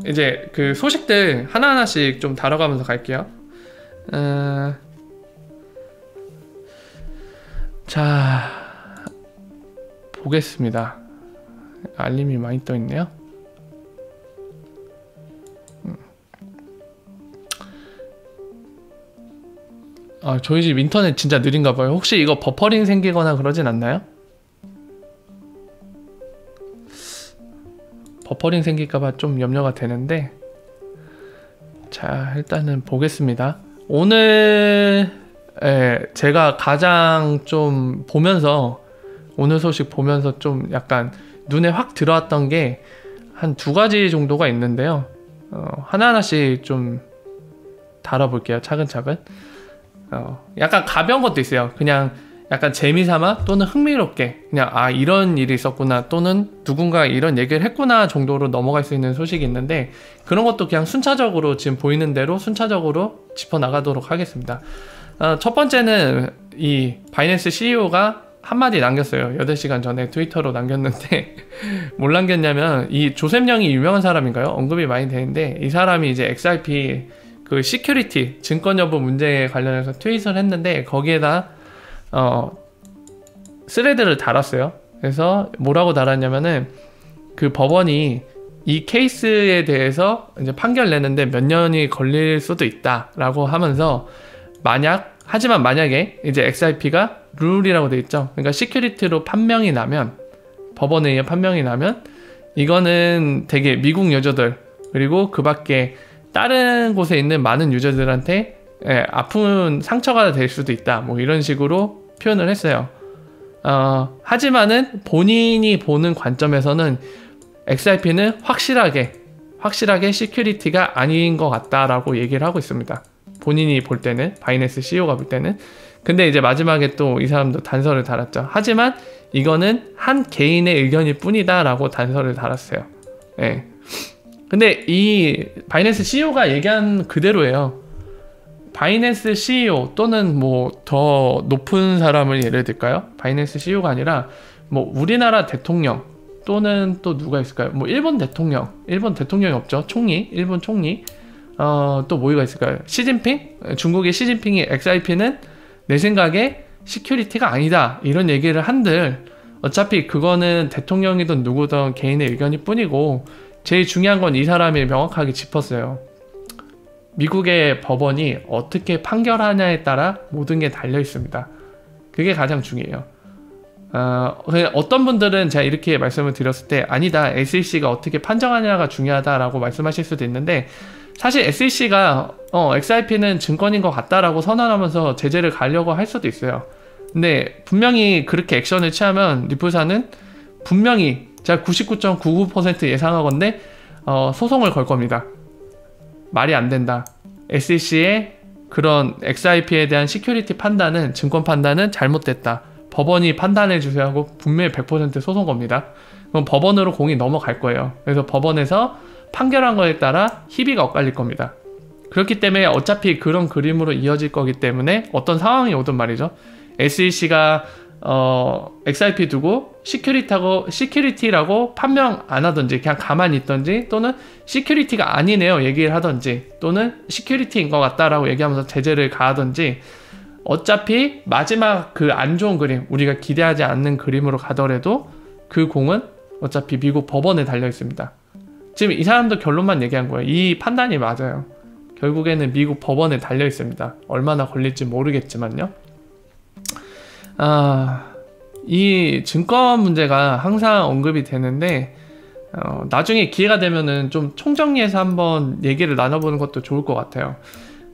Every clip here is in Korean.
이제 그 소식들 하나하나씩 좀 다뤄가면서 갈게요. 자, 보겠습니다. 알림이 많이 떠 있네요. 저희 집 인터넷 진짜 느린가 봐요. 혹시 이거 버퍼링 생기거나 그러진 않나요? 버퍼링 생길까봐 좀 염려가 되는데, 자, 일단은 보겠습니다. 오늘 제가 가장 좀 보면서, 오늘 소식 보면서 좀 약간 눈에 확 들어왔던 게 한 2가지 정도가 있는데요. 하나하나씩 좀 다뤄볼게요. 차근차근. 약간 가벼운 것도 있어요. 그냥 약간 재미삼아 또는 흥미롭게 그냥 이런 일이 있었구나 또는 누군가 이런 얘기를 했구나 정도로 넘어갈 수 있는 소식이 있는데, 그런 것도 그냥 순차적으로 지금 보이는 대로 순차적으로 짚어나가도록 하겠습니다. 첫 번째는 이 바이낸스 CEO가 한마디 남겼어요. 8시간 전에 트위터로 남겼는데 뭘 남겼냐면, 이 조셉 영이 유명한 사람인가요? 언급이 많이 되는데, 이 사람이 이제 XRP 그 시큐리티 증권 여부 문제에 관련해서 트윗을 했는데, 거기에다 스레드를 달았어요. 그래서 뭐라고 달았냐면은, 그 법원이 이 케이스에 대해서 이제 판결 내는데 몇 년이 걸릴 수도 있다 라고 하면서, 하지만 만약에 이제 XRP가 룰이라고 돼 있죠. 그러니까 시큐리티로 판명이 나면, 법원에 의해 판명이 나면, 이거는 되게 미국 유저들 그리고 그 밖에 다른 곳에 있는 많은 유저들한테 아픈 상처가 될 수도 있다, 뭐 이런 식으로 표현을 했어요. 하지만은 본인이 보는 관점에서는 XRP는 확실하게 시큐리티가 아닌 것 같다라고 얘기를 하고 있습니다. 본인이 볼 때는, 바이낸스 CEO가 볼 때는. 근데 이제 마지막에 또 이 사람도 단서를 달았죠. 하지만 이거는 한 개인의 의견일 뿐이다 라고 단서를 달았어요. 근데 이 바이낸스 CEO가 얘기한 그대로예요. 바이낸스 CEO 또는 뭐 더 높은 사람을 예를 들까요? 바이낸스 CEO가 아니라 뭐 우리나라 대통령 또는 또 누가 있을까요? 뭐 일본 대통령이 없죠. 일본 총리. 또 뭐가 있을까요? 시진핑? 중국의 시진핑이 XRP는 내 생각에 시큐리티가 아니다 이런 얘기를 한들, 어차피 그거는 대통령이든 누구든 개인의 의견일 뿐이고, 제일 중요한 건 이 사람이 명확하게 짚었어요. 미국의 법원이 어떻게 판결하냐에 따라 모든 게 달려 있습니다. 그게 가장 중요해요. 어떤 분들은 제가 이렇게 말씀을 드렸을 때, 아니다, SEC가 어떻게 판정하냐가 중요하다라고 말씀하실 수도 있는데, 사실 SEC가 XRP는 증권인 것 같다라고 선언하면서 제재를 가려고 할 수도 있어요. 근데 분명히 그렇게 액션을 취하면 리플사는 분명히, 제가 99.99% 예상하건데 소송을 걸 겁니다. 말이 안 된다. SEC의 그런 XRP에 대한 시큐리티 판단은, 증권 판단은 잘못됐다. 법원이 판단해 주세요 하고 분명히 100% 소송 겁니다. 그럼 법원으로 공이 넘어갈 거예요. 그래서 법원에서 판결한 거에 따라 희비가 엇갈릴 겁니다. 그렇기 때문에 어차피 그런 그림으로 이어질 거기 때문에 어떤 상황이 오든 말이죠. SEC가 XRP 두고 시큐리티라고 판명 안 하든지 그냥 가만히 있든지, 또는 시큐리티가 아니네요 얘기를 하든지, 또는 시큐리티인 것 같다라고 얘기하면서 제재를 가하든지, 어차피 마지막 그 안 좋은 그림, 우리가 기대하지 않는 그림으로 가더라도 그 공은 어차피 미국 법원에 달려 있습니다. 지금 이 사람도 결론만 얘기한 거예요. 이 판단이 맞아요. 결국에는 미국 법원에 달려 있습니다. 얼마나 걸릴지 모르겠지만요. 이 증권 문제가 항상 언급이 되는데, 나중에 기회가 되면은 좀 총정리해서 한번 얘기를 나눠보는 것도 좋을 것 같아요.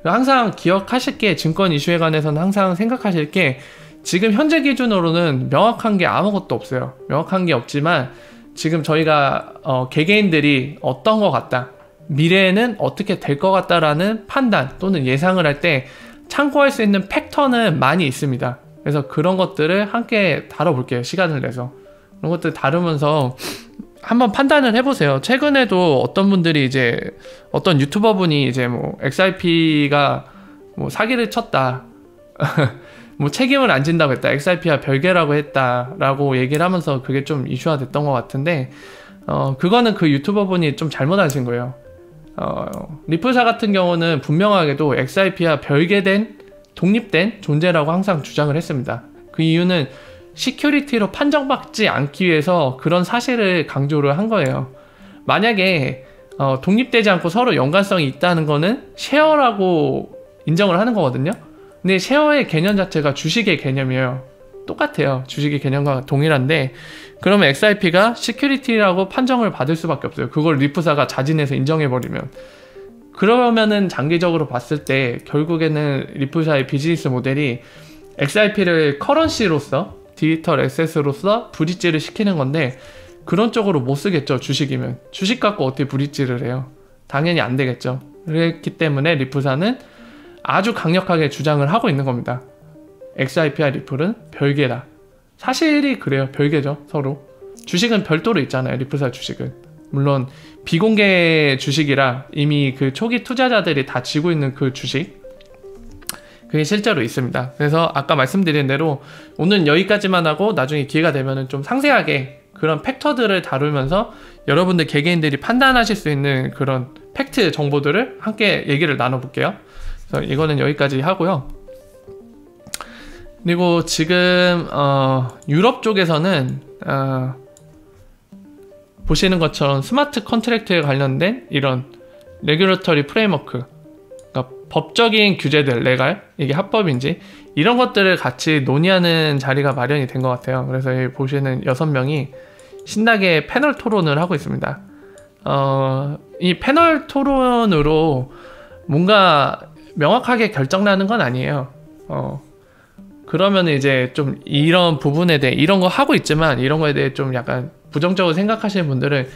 항상 기억하실 게, 증권 이슈에 관해서는 항상 생각하실 게, 지금 현재 기준으로는 명확한 게 아무것도 없어요. 명확한 게 없지만 지금 저희가 개개인들이 어떤 것 같다, 미래에는 어떻게 될 것 같다라는 판단 또는 예상을 할 때 참고할 수 있는 팩터는 많이 있습니다. 그래서 그런 것들을 함께 다뤄볼게요. 시간을 내서 그런 것들 다루면서 한번 판단을 해보세요. 최근에도 어떤 분들이 이제, 어떤 유튜버 분이 이제 뭐 XRP가 뭐 사기를 쳤다 뭐 책임을 안 진다고 했다, XRP와 별개라고 했다 라고 얘기를 하면서 그게 좀 이슈화 됐던 것 같은데, 그거는 그 유튜버 분이 좀 잘못하신 거예요. 리플사 같은 경우는 분명하게도 XRP와 별개된 독립된 존재라고 항상 주장을 했습니다. 그 이유는 시큐리티로 판정받지 않기 위해서 그런 사실을 강조를 한 거예요. 만약에 독립되지 않고 서로 연관성이 있다는 거는 쉐어라고 인정을 하는 거거든요. 근데 쉐어의 개념 자체가 주식의 개념이에요. 똑같아요. 주식의 개념과 동일한데, 그러면 XRP가 시큐리티라고 판정을 받을 수밖에 없어요. 그걸 리프사가 자진해서 인정해버리면. 그러면은 장기적으로 봤을 때 결국에는 리프사의 비즈니스 모델이 XRP를 커런시로서, 디지털 에셋으로서 브릿지를 시키는 건데, 그런 쪽으로 못 쓰겠죠. 주식이면. 주식 갖고 어떻게 브릿지를 해요? 당연히 안 되겠죠. 그렇기 때문에 리플사는 아주 강력하게 주장을 하고 있는 겁니다. XRP와 리플은 별개다. 사실이 그래요. 별개죠. 서로. 주식은 별도로 있잖아요. 리플사 주식은. 물론 비공개 주식이라 이미 그 초기 투자자들이 다 쥐고 있는 그 주식, 그게 실제로 있습니다. 그래서 아까 말씀드린 대로 오늘 여기까지만 하고 나중에 기회가 되면은 좀 상세하게 그런 팩터들을 다루면서 여러분들 개개인들이 판단하실 수 있는 그런 팩트 정보들을 함께 얘기를 나눠볼게요. 그래서 이거는 여기까지 하고요. 그리고 지금 유럽 쪽에서는 보시는 것처럼 스마트 컨트랙트에 관련된 이런 레귤러터리 프레임워크, 그러니까 법적인 규제들, 레갈, 이게 합법인지 이런 것들을 같이 논의하는 자리가 마련이 된 것 같아요. 그래서 여기 보시는 6명이 신나게 패널 토론을 하고 있습니다. 이 패널 토론으로 뭔가 명확하게 결정나는 건 아니에요. 그러면 이제 좀 이런 부분에 대해, 이런 거 하고 있지만 이런 거에 대해 좀 약간 부정적으로 생각하시는 분들은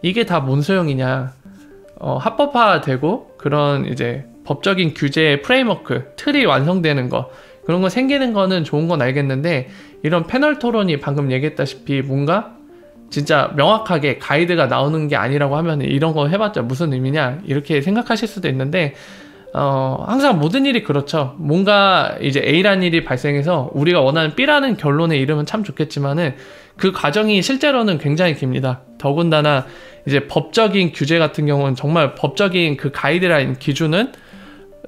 이게 다 뭔 소용이냐, 합법화되고 그런 이제 법적인 규제의 프레임워크, 틀이 완성되는 거, 그런 거 생기는 거는 좋은 건 알겠는데, 이런 패널 토론이 방금 얘기했다시피 뭔가 진짜 명확하게 가이드가 나오는 게 아니라고 하면 이런 거 해봤자 무슨 의미냐 이렇게 생각하실 수도 있는데, 항상 모든 일이 그렇죠. 뭔가 이제 A라는 일이 발생해서 우리가 원하는 B라는 결론에 이르면 참 좋겠지만은 그 과정이 실제로는 굉장히 깁니다. 더군다나 이제 법적인 규제 같은 경우는 정말 법적인 그 가이드라인 기준은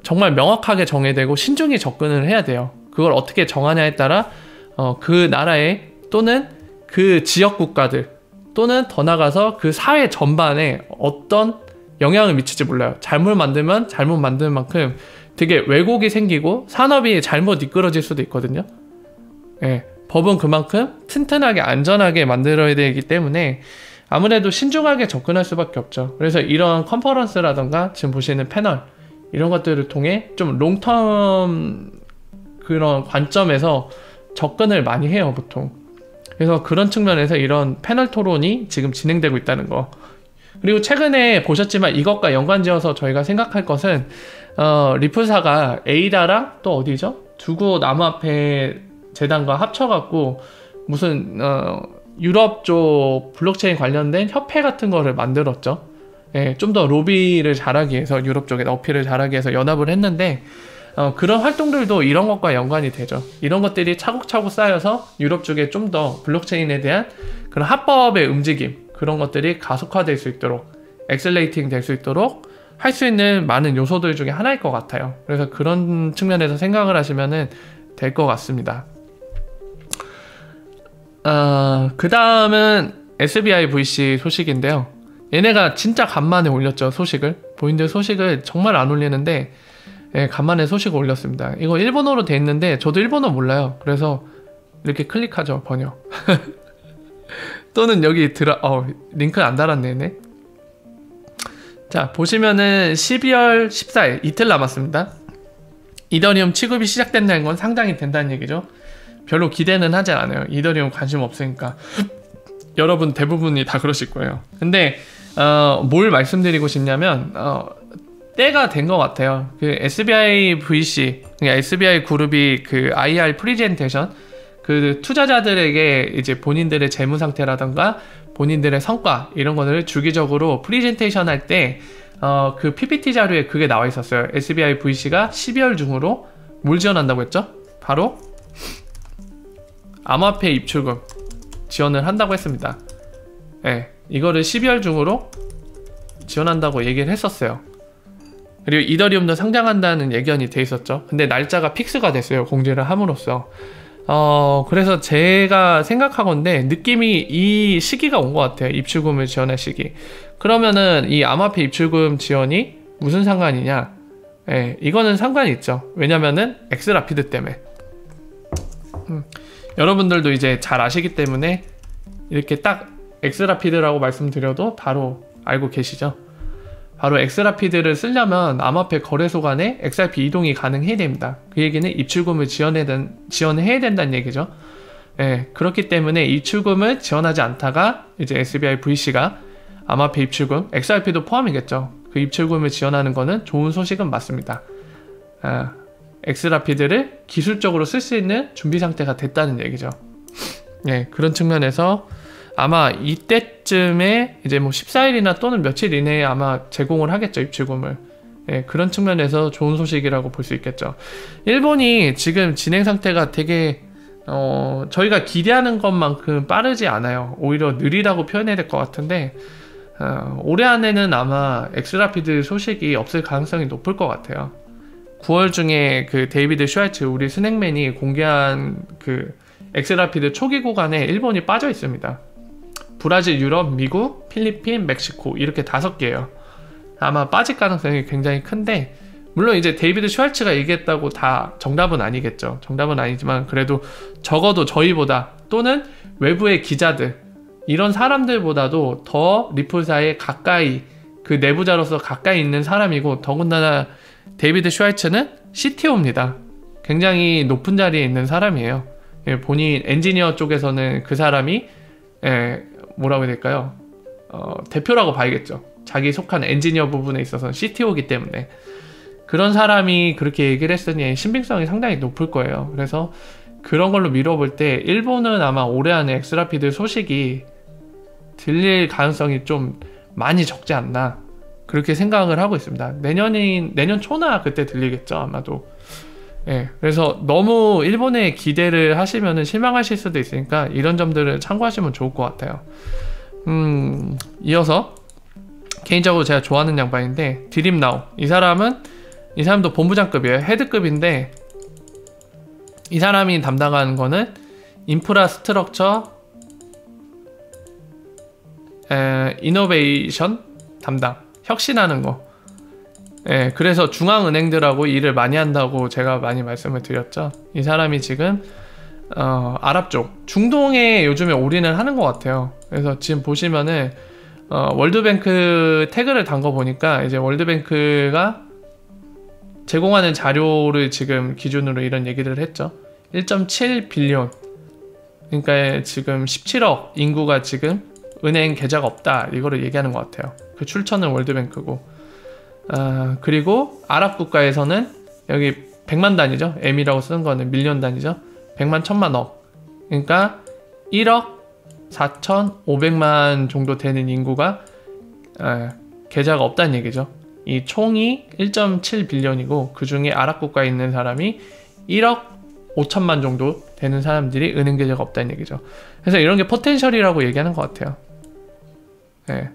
정말 명확하게 정해되고 신중히 접근을 해야 돼요. 그걸 어떻게 정하냐에 따라 그 나라에 또는 그 지역 국가들 또는 더 나아가서 그 사회 전반에 어떤 영향을 미칠지 몰라요. 잘못 만들면 잘못 만드는 만큼 되게 왜곡이 생기고 산업이 잘못 이끌어질 수도 있거든요. 예, 법은 그만큼 튼튼하게 안전하게 만들어야 되기 때문에 아무래도 신중하게 접근할 수밖에 없죠. 그래서 이런 컨퍼런스라던가 지금 보시는 패널 이런 것들을 통해 좀 롱텀 그런 관점에서 접근을 많이 해요, 보통. 그래서 그런 측면에서 이런 패널 토론이 지금 진행되고 있다는 거. 그리고 최근에 보셨지만 이것과 연관지어서 저희가 생각할 것은 리플사가 에이다랑 또 어디죠? 두고 나무앞에 재단과 합쳐갖고 무슨 유럽 쪽 블록체인 관련된 협회 같은 거를 만들었죠. 예, 좀 더 로비를 잘하기 위해서 유럽 쪽에 어필을 잘하기 위해서 연합을 했는데 그런 활동들도 이런 것과 연관이 되죠. 이런 것들이 차곡차곡 쌓여서 유럽 쪽에 좀 더 블록체인에 대한 그런 합법의 움직임, 그런 것들이 가속화될 수 있도록, 엑셀레이팅 될 수 있도록 할 수 있는 많은 요소들 중에 하나일 것 같아요. 그래서 그런 측면에서 생각을 하시면 될 것 같습니다. 그 다음은 SBI VC 소식인데요. 얘네가 진짜 간만에 올렸죠, 소식을. 본인들 소식을 정말 안 올리는데 예, 간만에 소식을 올렸습니다. 이거 일본어로 돼 있는데 저도 일본어 몰라요. 그래서 이렇게 클릭하죠, 번역. 또는 여기 링크 안 달았네, 얘네. 자, 보시면은 12월 14일 이틀 남았습니다. 이더리움 취급이 시작된다는 건 상당히 된다는 얘기죠. 별로 기대는 하지 않아요. 이더리움 관심 없으니까. 여러분 대부분이 다 그러실 거예요. 근데 뭘 말씀드리고 싶냐면 때가 된 것 같아요. 그 SBI VC, 그러니까 SBI 그룹이 그 IR 프리젠테이션, 그 투자자들에게 이제 본인들의 재무 상태라던가 본인들의 성과 이런 것들을 주기적으로 프리젠테이션 할 때 그 PPT 자료에 그게 나와 있었어요. SBI VC가 12월 중으로 뭘 지원한다고 했죠? 바로 암호화폐 입출금 지원을 한다고 했습니다. 네, 이거를 12월 중으로 지원한다고 얘기를 했었어요. 그리고 이더리움도 상장한다는 예견이 돼 있었죠. 근데 날짜가 픽스가 됐어요. 공지를 함으로써. 그래서 제가 생각하건데 느낌이 이 시기가 온 것 같아요. 입출금을 지원할 시기. 그러면은 이 암호화폐 입출금 지원이 무슨 상관이냐? 예, 이거는 상관이 있죠. 왜냐면은 엑스라피드 때문에. 여러분들도 이제 잘 아시기 때문에 이렇게 딱 엑스라피드라고 말씀드려도 바로 알고 계시죠? 바로 엑스라피드를 쓰려면 암호화폐 거래소 간에 XRP 이동이 가능해야 됩니다. 그 얘기는 입출금을 지원해야 된다는 얘기죠. 예, 그렇기 때문에 입출금을 지원하지 않다가 이제 SBI VC가 암호화폐 입출금, XRP도 포함이겠죠. 그 입출금을 지원하는 거는 좋은 소식은 맞습니다. 엑스라피드를 기술적으로 쓸 수 있는 준비 상태가 됐다는 얘기죠. 예, 그런 측면에서 아마 이때쯤에 이제 뭐 14일이나 또는 며칠 이내에 아마 제공을 하겠죠, 입출금을. 예, 그런 측면에서 좋은 소식이라고 볼 수 있겠죠. 일본이 지금 진행 상태가 되게 저희가 기대하는 것만큼 빠르지 않아요. 오히려 느리다고 표현해야 될 것 같은데 올해 안에는 아마 엑스라피드 소식이 없을 가능성이 높을 것 같아요. 9월 중에 그 데이비드 슈왈츠 우리 스낵맨이 공개한 그 엑스라피드 초기 구간에 일본이 빠져 있습니다. 브라질, 유럽, 미국, 필리핀, 멕시코 이렇게 5개예요. 아마 빠질 가능성이 굉장히 큰데 물론 이제 데이비드 슈왈츠가 얘기했다고 다 정답은 아니겠죠. 정답은 아니지만 그래도 적어도 저희보다 또는 외부의 기자들 이런 사람들보다도 더 리플사에 가까이 그 내부자로서 가까이 있는 사람이고 더군다나 데이비드 슈왈츠는 CTO입니다. 굉장히 높은 자리에 있는 사람이에요. 본인 엔지니어 쪽에서는 그 사람이 뭐라고 해야 될까요? 대표라고 봐야겠죠. 자기 속한 엔지니어 부분에 있어서는 CTO이기 때문에 그런 사람이 그렇게 얘기를 했으니 신빙성이 상당히 높을 거예요. 그래서 그런 걸로 미뤄볼 때 일본은 아마 올해 안에 엑스라피드 소식이 들릴 가능성이 좀 많이 적지 않나 그렇게 생각을 하고 있습니다. 내년 초나 그때 들리겠죠 아마도. 예, 그래서 너무 일본에 기대를 하시면 실망하실 수도 있으니까 이런 점들을 참고하시면 좋을 것 같아요. 이어서 개인적으로 제가 좋아하는 양반인데 드림나우 이 사람도 본부장급이에요. 헤드급인데 이 사람이 담당하는 거는 인프라스트럭처 이노베이션 담당 혁신하는 거. 예, 그래서 중앙은행들하고 일을 많이 한다고 제가 많이 말씀을 드렸죠. 이 사람이 지금 아랍 쪽 중동에 요즘에 올인을 하는 것 같아요. 그래서 지금 보시면은 월드뱅크 태그를 단 거 보니까 이제 월드뱅크가 제공하는 자료를 지금 기준으로 이런 얘기를 했죠. 1.7 빌리온 그러니까 지금 17억 인구가 지금 은행 계좌가 없다 이거를 얘기하는 것 같아요. 그 출처는 월드뱅크고 그리고 아랍 국가에서는 여기 100만 단위죠. M이라고 쓰는 거는 밀리언 단위죠. 100만 1000만 억 그러니까 1억 4,500만 정도 되는 인구가 계좌가 없다는 얘기죠. 이 총이 1.7 빌리언이고 그 중에 아랍 국가에 있는 사람이 1억 5천만 정도 되는 사람들이 은행 계좌가 없다는 얘기죠. 그래서 이런 게 포텐셜이라고 얘기하는 것 같아요. 네.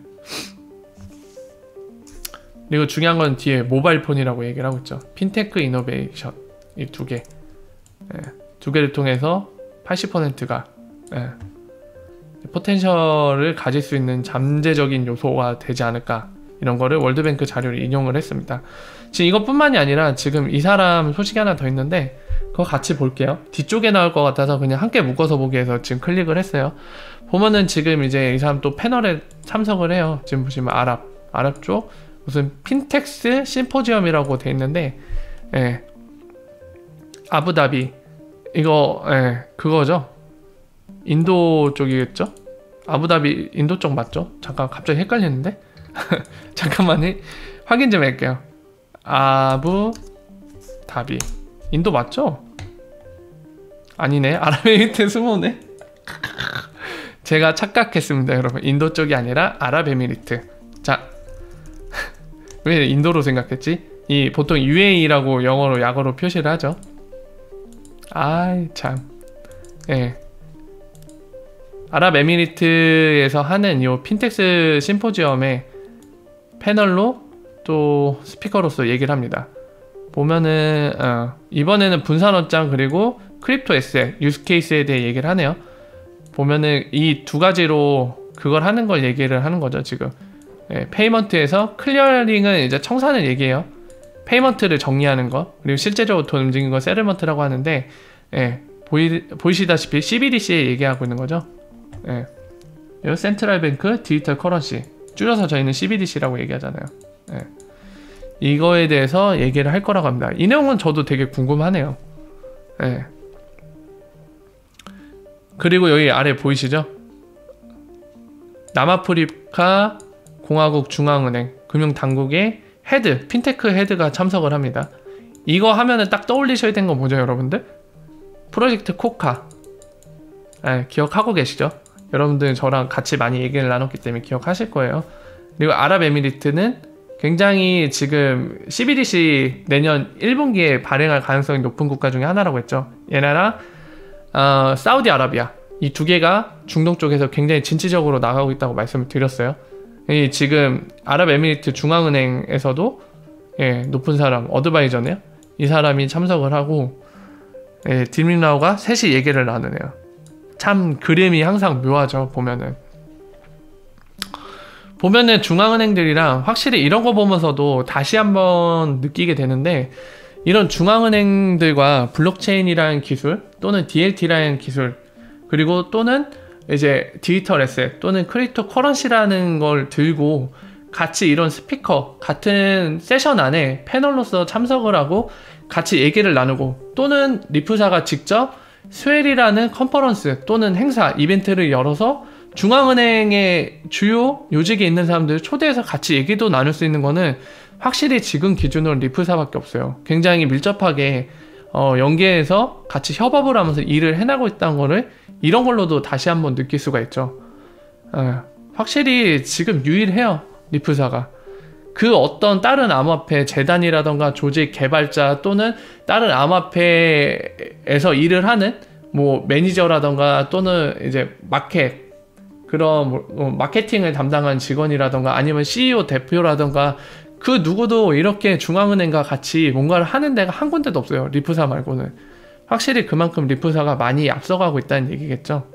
그리고 중요한 건 뒤에 모바일 폰이라고 얘기를 하고 있죠. 핀테크 이노베이션 이 두 개, 두 개를 통해서 80%가 포텐셜을 가질 수 있는 잠재적인 요소가 되지 않을까 이런 거를 월드뱅크 자료를 인용을 했습니다. 지금 이것뿐만이 아니라 지금 이 사람 소식이 하나 더 있는데 그거 같이 볼게요. 뒤쪽에 나올 것 같아서 그냥 함께 묶어서 보기 위해서 지금 클릭을 했어요. 보면은 지금 이제 이 사람 또 패널에 참석을 해요. 지금 보시면 아랍 쪽 무슨 핀텍스 심포지엄이라고 돼 있는데 아부다비 이거 그거죠. 인도 쪽이겠죠? 아부다비 인도 쪽 맞죠? 잠깐 갑자기 헷갈리는데? 잠깐만 확인 좀 할게요. 아부다비 인도 맞죠? 아니네. 아랍에미리트 스모네. 제가 착각했습니다 여러분. 인도 쪽이 아니라 아랍에미리트. 자, 왜 인도로 생각했지? 이 보통 UAE라고 영어로 약어로 표시를 하죠. 아이 참. 아랍에미리트에서 하는 이 핀텍스 심포지엄에 패널로 또 스피커로서 얘기를 합니다. 보면은 이번에는 분산원장 그리고 크립토 에셋 유스 케이스에 대해 얘기를 하네요. 보면은 이 두 가지로 그걸 하는 걸 얘기를 하는 거죠 지금. 페이먼트에서 클리어링은 이제 청산을 얘기해요. 페이먼트를 정리하는 거, 그리고 실제적으로 돈 움직이는 거 세틀먼트라고 하는데, 보이시다시피 CBDC에 얘기하고 있는 거죠. 이 센트럴 뱅크 디지털 커런시, 줄여서 저희는 CBDC라고 얘기하잖아요. 이거에 대해서 얘기를 할 거라고 합니다. 이 내용은 저도 되게 궁금하네요. 그리고 여기 아래 보이시죠? 남아프리카 공화국 중앙은행 금융당국의 헤드, 핀테크 헤드가 참석을 합니다. 이거 하면은 딱 떠올리셔야 되는 거 뭐죠, 여러분들? 프로젝트 코카. 기억하고 계시죠? 여러분들 저랑 같이 많이 얘기를 나눴기 때문에 기억하실 거예요. 그리고 아랍에미리트는 굉장히 지금 CBDC 내년 1분기에 발행할 가능성이 높은 국가 중에 하나라고 했죠. 얘네랑 사우디아라비아, 이 두 개가 중동 쪽에서 굉장히 진취적으로 나가고 있다고 말씀을 드렸어요. 지금 아랍에미리트 중앙은행에서도 높은 사람, 어드바이저네요. 이 사람이 참석을 하고 딜민라우가 셋이 얘기를 나누네요. 참 그림이 항상 묘하죠. 보면은 중앙은행들이랑 확실히 이런 거 보면서도 다시 한번 느끼게 되는데, 이런 중앙은행들과 블록체인이라는 기술 또는 DLT라는 기술, 그리고 또는 이제 디지털 에셋 또는 크립토 커런시라는 걸 들고 같이 이런 스피커 같은 세션 안에 패널로서 참석을 하고 같이 얘기를 나누고, 또는 리프사가 직접 스웰이라는 컨퍼런스 또는 행사 이벤트를 열어서 중앙은행의 주요 요직에 있는 사람들 초대해서 같이 얘기도 나눌 수 있는 거는 확실히 지금 기준으로 리프사밖에 없어요. 굉장히 밀접하게 연계해서 같이 협업을 하면서 일을 해나가고 있다는 거를 이런 걸로도 다시 한번 느낄 수가 있죠. 확실히 지금 유일해요, 리프사가. 그 어떤 다른 암호화폐 재단이라던가 조직 개발자 또는 다른 암호화폐에서 일을 하는 뭐 매니저라던가 또는 이제 그런 마케팅을 담당한 직원이라던가 아니면 CEO 대표라던가 그 누구도 이렇게 중앙은행과 같이 뭔가를 하는 데가 한 군데도 없어요, 리프사 말고는. 확실히 그만큼 리프사가 많이 앞서가고 있다는 얘기겠죠.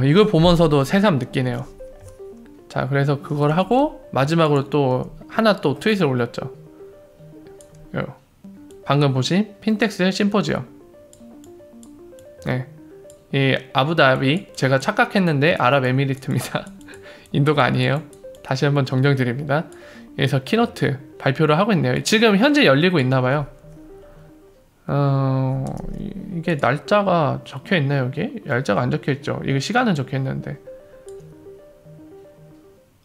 이걸 보면서도 새삼 느끼네요. 자, 그래서 그걸 하고 마지막으로 또 하나 또 트윗을 올렸죠. 방금 보신 핀텍스 심포지엄. 이 아부다비, 제가 착각했는데 아랍에미리트입니다. 인도가 아니에요. 다시 한번 정정드립니다. 그래서 키노트 발표를 하고 있네요. 지금 현재 열리고 있나봐요. 이게 날짜가 적혀있나요, 여기? 날짜가 안 적혀있죠. 이거 시간은 적혀있는데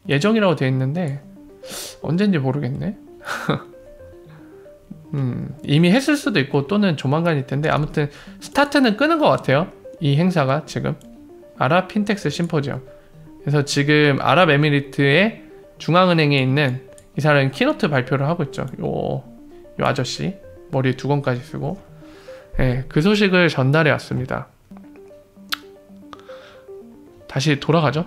예정이라고 되어있는데 언젠지 모르겠네. 이미 했을 수도 있고 또는 조만간일 텐데, 아무튼 스타트는 끄는 것 같아요, 이 행사가. 지금 아랍 핀텍스 심포지엄. 그래서 지금 아랍에미리트의 중앙은행에 있는 이 사람이 키노트 발표를 하고 있죠. 요 아저씨 머리에 두건까지 쓰고. 그 소식을 전달해 왔습니다. 다시 돌아가죠.